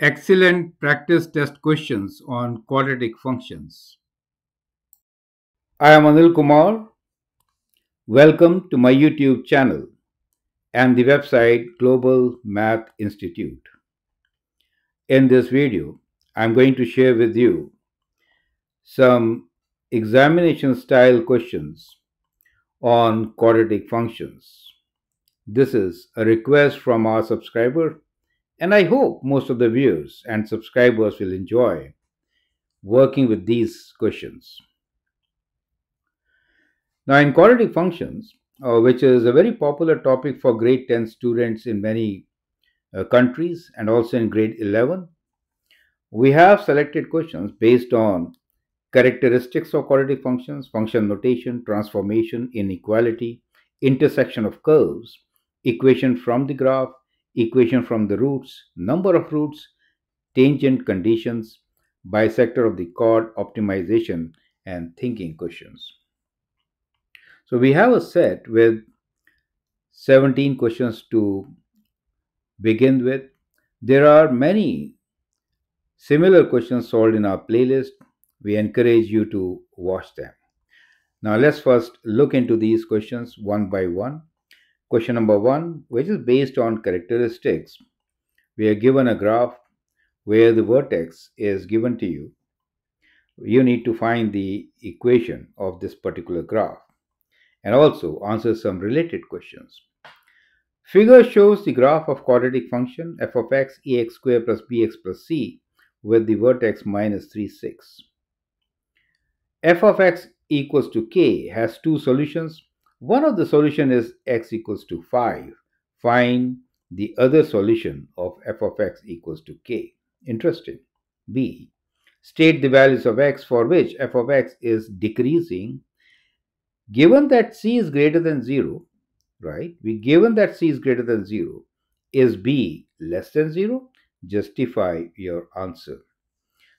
Excellent practice test questions on quadratic functions. I am Anil Kumar. Welcome to my YouTube channel and the website Global Math Institute. In this video, I'm going to share with you some examination style questions on quadratic functions. This is a request from our subscriber, and I hope most of the viewers and subscribers will enjoy working with these questions. Now, in quadratic functions, which is a very popular topic for grade 10 students in many countries and also in grade 11, we have selected questions based on characteristics of quadratic functions, function notation, transformation, inequality, intersection of curves, equation from the graph, equation from the roots, number of roots, tangent conditions, bisector of the chord, optimization, and thinking questions. So we have a set with 17 questions to begin with. There are many similar questions solved in our playlist. We encourage you to watch them. Now let's first look into these questions one by one. Question number one, which is based on characteristics. We are given a graph where the vertex is given to you. You need to find the equation of this particular graph and also answer some related questions. Figure shows the graph of quadratic function f of x ax square plus bx plus c with the vertex minus 3, 6. F of x equals to k has two solutions. One of the solution is x equals to 5. Find the other solution of f of x equals to k. Interesting. B. State the values of x for which f of x is decreasing. Given that c is greater than 0, right? Given that c is greater than 0, is b less than 0? Justify your answer.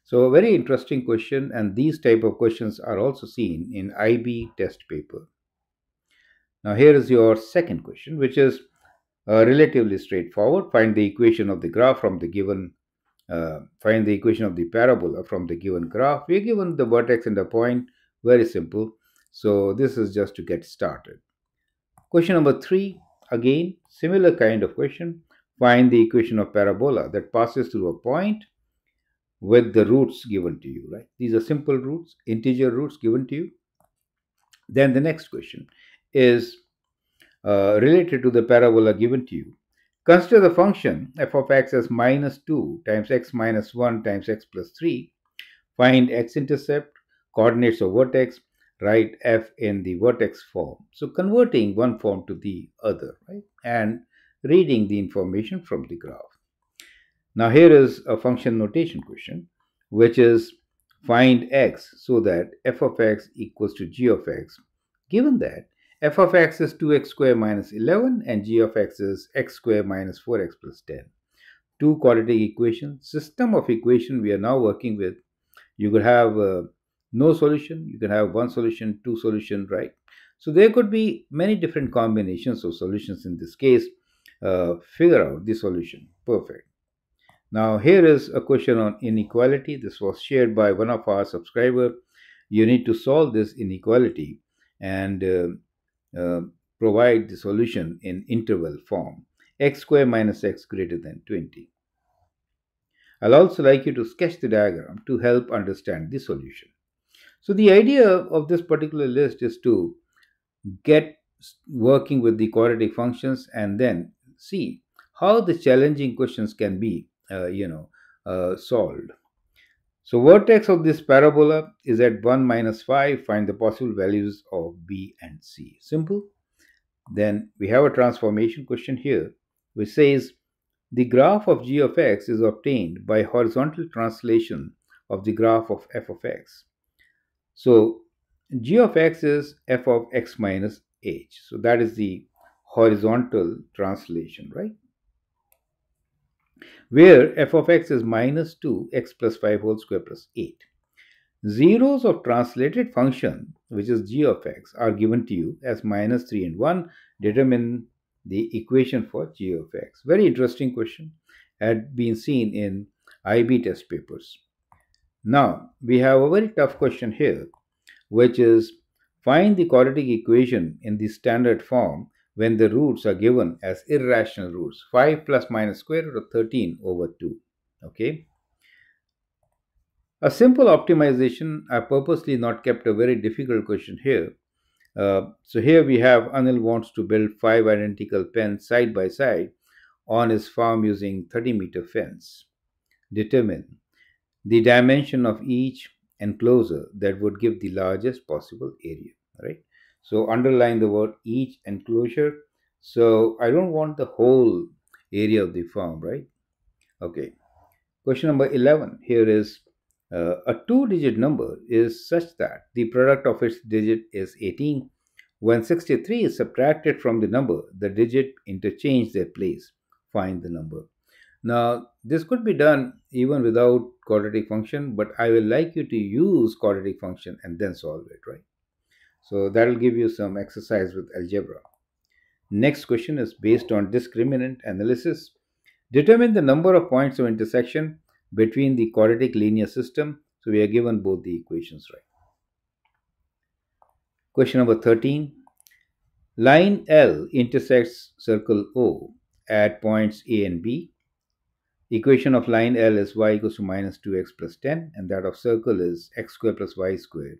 So a very interesting question, and these type of questions are also seen in IB test paper. Now here is your second question, which is relatively straightforward. Find the equation of the graph from the given find the equation of the parabola from the given graph. We are given the vertex and the point. Very simple. So this is just to get started. Question number 3, again, similar kind of question. Find the equation of parabola that passes through a point with the roots given to you, right? These are simple roots, integer roots given to you. Then the next question is related to the parabola given to you. Consider the function f of x as minus 2 times x minus 1 times x plus 3. Find x-intercept, coordinates of vertex, write f in the vertex form. So converting one form to the other, right? And reading the information from the graph. Now here is a function notation question, which is find x so that f of x equals to g of x, given that f of x is 2x square minus 11 and g of x is x square minus 4x plus 10. Two quadratic equations, system of equation we are now working with. You could have no solution, you can have one solution, two solution, right? So there could be many different combinations of solutions in this case. Figure out the solution. Perfect. Now here is a question on inequality. This was shared by one of our subscribers. You need to solve this inequality and provide the solution in interval form. X square minus x greater than 20. I'll also like you to sketch the diagram to help understand the solution. So the idea of this particular list is to get working with the quadratic functions and then see how the challenging questions can be solved. So vertex of this parabola is at 1 minus 5. Find the possible values of b and c. Simple. Then we have a transformation question here, which says the graph of g of x is obtained by horizontal translation of the graph of f of x. So g of x is f of x minus h. So that is the horizontal translation, right? Where f of x is minus 2 x plus 5 whole square plus 8. Zeros of translated function, which is g of x, are given to you as minus 3 and 1. Determine the equation for g of x. Very interesting question. Had been seen in IB test papers. Now, we have a very tough question here, which is find the quadratic equation in the standard form when the roots are given as irrational roots 5 plus minus square root of 13 over 2. Okay. A simple optimization. I purposely not kept a very difficult question here. So here we have Anil wants to build 5 identical pens side by side on his farm using 30-meter fence. Determine the dimension of each enclosure that would give the largest possible area, right? So underline the word each enclosure. So I don't want the whole area of the farm, right? Okay. Question number 11 here is a two-digit number is such that the product of its digit is 18. When 63 is subtracted from the number, the digit interchange their place. Find the number. Now, this could be done even without quadratic function, but I will like you to use quadratic function and then solve it, right? So that will give you some exercise with algebra. Next question is based on discriminant analysis. Determine the number of points of intersection between the quadratic linear system. So we are given both the equations, right? Question number 13. Line L intersects circle O at points A and B. Equation of line L is y equals to minus 2x plus 10, and that of circle is x squared plus y squared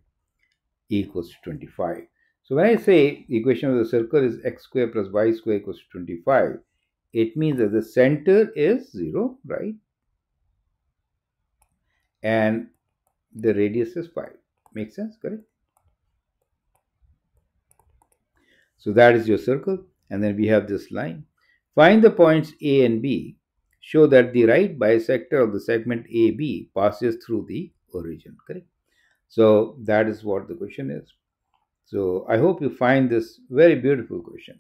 equals to 25. So when I say the equation of the circle is x squared plus y squared equals to 25, it means that the center is 0, right? And the radius is 5. Makes sense, correct? So that is your circle, and then we have this line. Find the points A and B. Show that the right bisector of the segment AB passes through the origin, correct? So that is what the question is. So I hope you find this very beautiful question.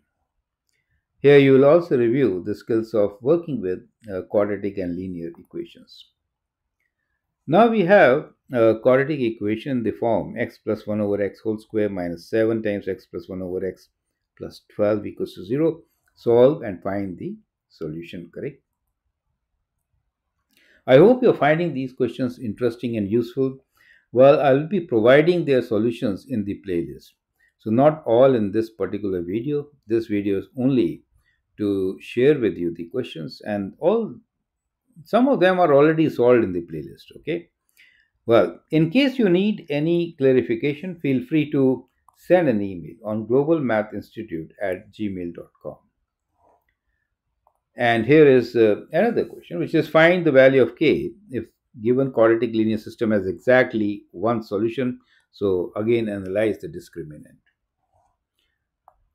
Here you will also review the skills of working with quadratic and linear equations. Now we have a quadratic equation in the form x plus 1 over x whole square minus 7 times x plus 1 over x plus 12 equals to 0. Solve and find the solution, correct? I hope you're finding these questions interesting and useful. Well, I will be providing their solutions in the playlist. So not all in this particular video. This video is only to share with you the questions, and some of them are already solved in the playlist, okay? Well, in case you need any clarification, feel free to send an email on globalmathinstitute@gmail.com. And here is another question, which is find the value of k if given quadratic linear system has exactly one solution. So again, analyze the discriminant.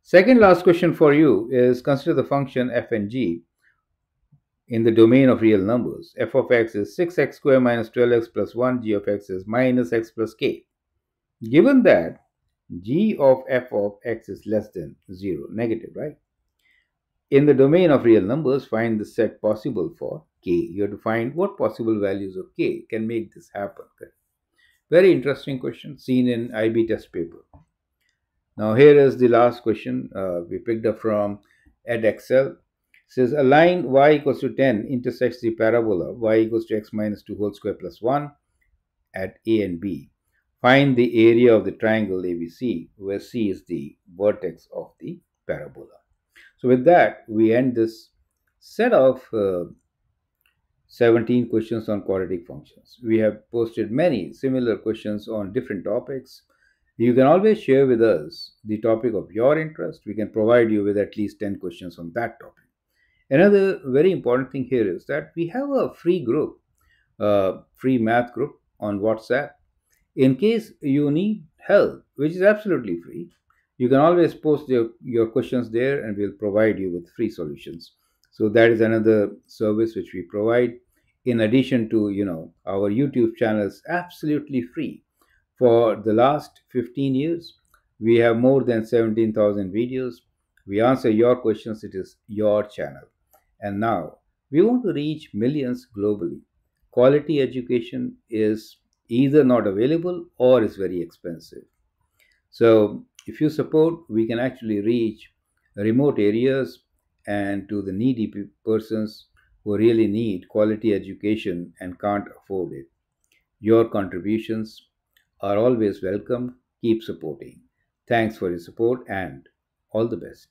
Second last question for you is consider the function f and g in the domain of real numbers. F of x is 6x squared minus 12x plus 1. G of x is minus x plus k. Given that g of f of x is less than 0, negative, right? In the domain of real numbers, find the set possible for k. You have to find what possible values of k can make this happen. Very interesting question seen in IB test paper. Now here is the last question we picked up from edXL. It says a line y equals to 10 intersects the parabola y equals to x minus 2 whole square plus 1 at A and B. Find the area of the triangle ABC, where C is the vertex of the parabola. So with that, we end this set of 17 questions on quadratic functions. We have posted many similar questions on different topics. You can always share with us the topic of your interest. We can provide you with at least 10 questions on that topic. Another very important thing here is that we have a free group, free math group on WhatsApp. In case you need help, which is absolutely free, you can always post your questions there and we'll provide you with free solutions. So that is another service which we provide. In addition to, our YouTube channel is absolutely free. For the last 15 years, we have more than 17,000 videos. We answer your questions. It is your channel. And now we want to reach millions globally. Quality education is either not available or is very expensive. So if you support, we can actually reach remote areas and to the needy persons who really need quality education and can't afford it. Your contributions are always welcome. Keep supporting. Thanks for your support and all the best.